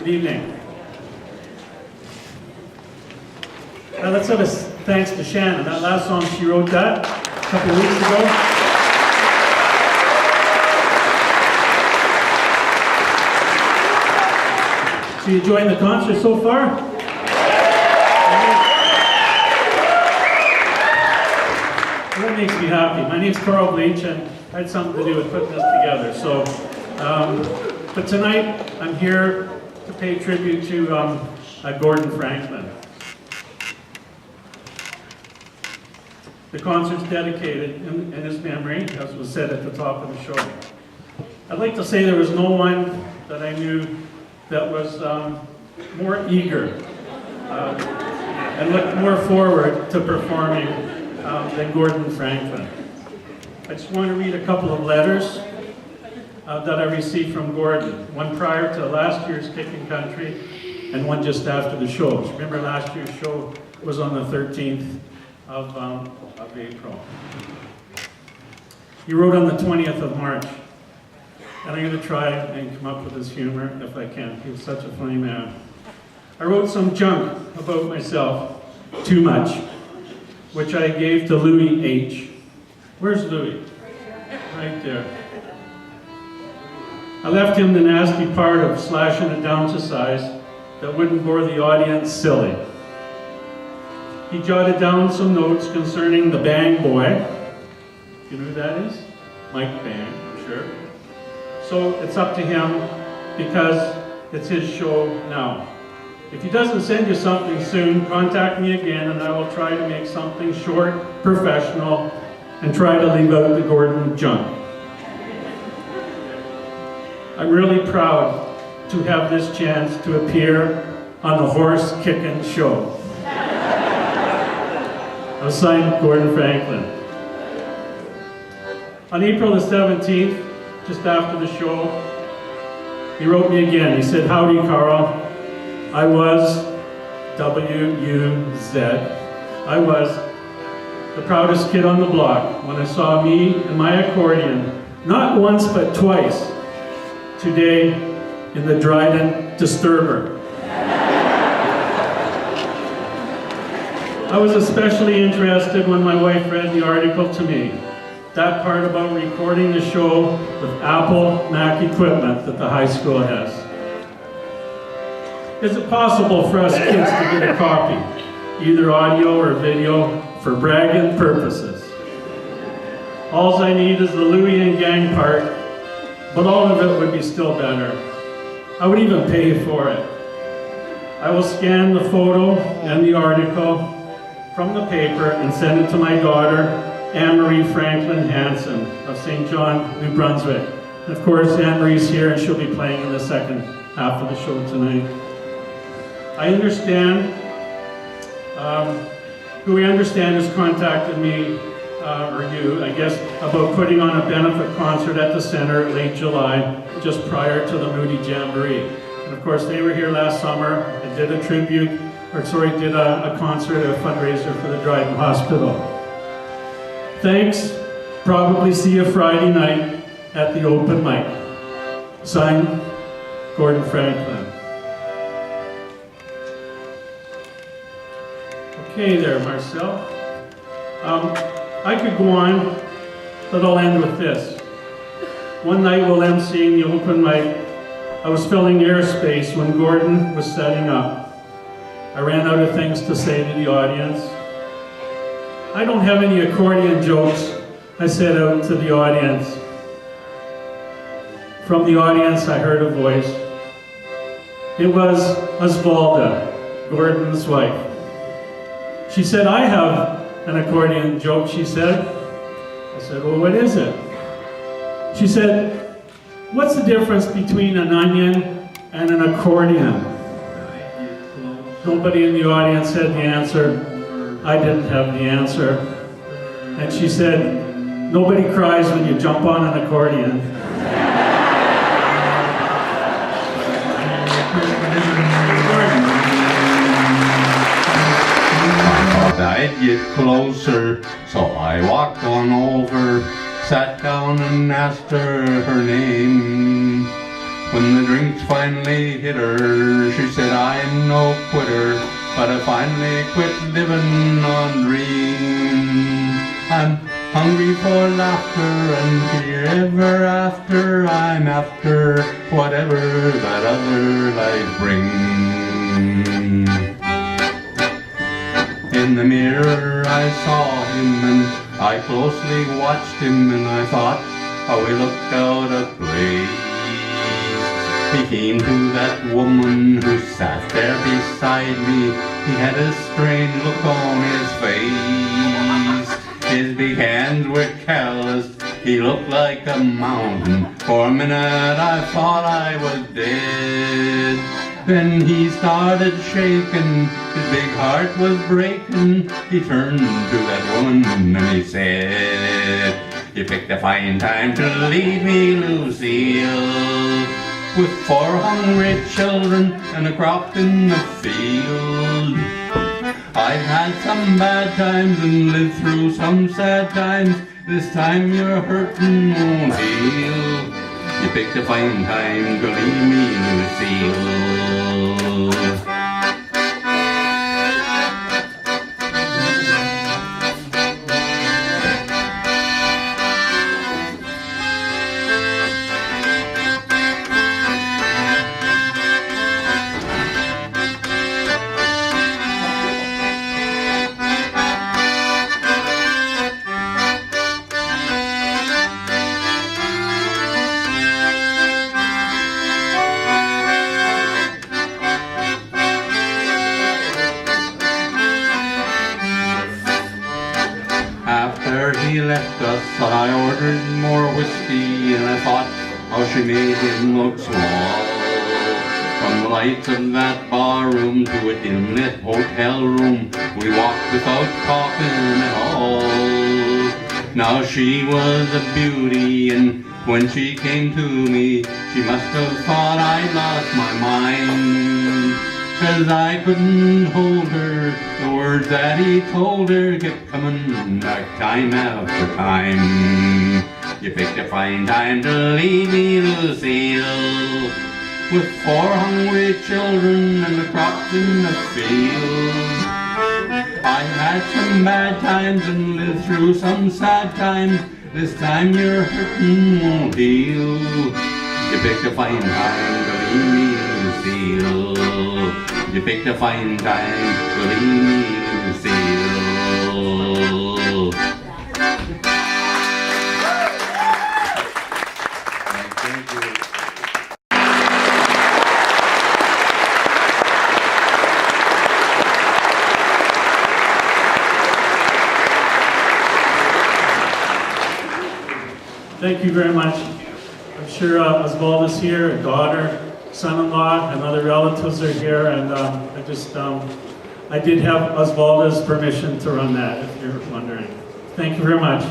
Good evening. Let's have a thanks to Shannon. That last song, she wrote that a couple of weeks ago. So you enjoying the concert so far? That makes me happy. My name's Carl Bleich, and I had something to do with putting this together. So, but tonight I'm here to pay tribute to Gordon Franklin. The concert's dedicated in his memory, as was said at the top of the show. I'd like to say there was no one that I knew that was more eager and looked more forward to performing than Gordon Franklin. I just want to read a couple of letters that I received from Gordon. One prior to last year's Kickin Country and one just after the show. Remember last year's show was on the 13th of April. He wrote on the 20th of March, and I'm going to try and come up with his humor if I can. He was such a funny man. I wrote some junk about myself, too much, which I gave to Louis H. Where's Louis? Right there. I left him the nasty part of slashing it down to size that wouldn't bore the audience silly. He jotted down some notes concerning the Bang Boy. You know who that is? Mike Bang, I'm sure. So it's up to him because it's his show now. If he doesn't send you something soon, contact me again and I will try to make something short, professional, and try to leave out the Gordon junk. I'm really proud to have this chance to appear on the Horse Kickin' Show. I was signed Gordon Franklin. On April the 17th, just after the show, he wrote me again. He said, "Howdy, Carl. I was W-U-Z. I was the proudest kid on the block when I saw me and my accordion, not once but twice, today in the Dryden Disturber. I was especially interested when my wife read the article to me. That part about recording the show with Apple Mac equipment that the high school has. Is it possible for us kids to get a copy, either audio or video, for bragging purposes? All I need is the Louis and gang part, but all of it would be still better. I would even pay for it. I will scan the photo and the article from the paper and send it to my daughter, Ammaree Franklin Hansen of St. John, New Brunswick. And of course, Anne-Marie's here and she'll be playing in the second half of the show tonight. I understand, who we understand has contacted me, or you, I guess, about putting on a benefit concert at the center late July, just prior to the Moody Jamboree. And of course, they were here last summer and did a concert, a fundraiser for the Dryden Hospital. Thanks. Probably see you Friday night at the open mic. Signed, Gordon Franklin. Okay there, Marcel. I could go on, but I'll end with this. One night while emceeing the open mic, I was filling airspace when Gordon was setting up. I ran out of things to say to the audience. I don't have any accordion jokes, I said out to the audience. From the audience, I heard a voice. It was Osvalda, Gordon's wife. She said, "I have an accordion joke," she said. I said, "Well, what is it?" She said, "What's the difference between an onion and an accordion?" Nobody in the audience had the answer. I didn't have the answer. And she said, "Nobody cries when you jump on an accordion." I'd get closer, so I walked on over, sat down and asked her name. When the drinks finally hit her, she said, I'm no quitter, but I finally quit living on dreams. I'm hungry for laughter and here ever after. I'm after whatever that other life brings. In the mirror I saw him and I closely watched him, and I thought how he looked out of place. He came to that woman who sat there beside me. He had a strange look on his face. His big hands were calloused. He looked like a mountain. For a minute I thought I was dead. Then he started shaking. His big heart was breaking. He turned to that woman and he said, you picked a fine time to leave me, Lucille, with 4 hungry children and a crop in the field. I've had some bad times and lived through some sad times. This time your hurtin' won't heal. You picked a fine time to leave me, Lucille. After he left us, I ordered more whiskey, and I thought how she made him look small. From the lights of that bar room to a dim-lit hotel room, we walked without talking at all. Now she was a beauty, and when she came to me, she must have thought I'd lost my mind. 'Cause I couldn't hold her, the words that he told her kept coming back time after time. You picked a fine time to leave me, Lucille, with 4 hungry children and the crops in the field. I had some bad times and lived through some sad times. This time your hurtin' won't heal. You picked a fine time to leave me, Lucille. You picked a fine time to leave me, Lucille. Thank you. Thank you very much. I'm sure Oswald is here, a daughter, son-in-law, and other relatives are here, and I did have Oswaldo's permission to run that, if you're wondering. Thank you very much.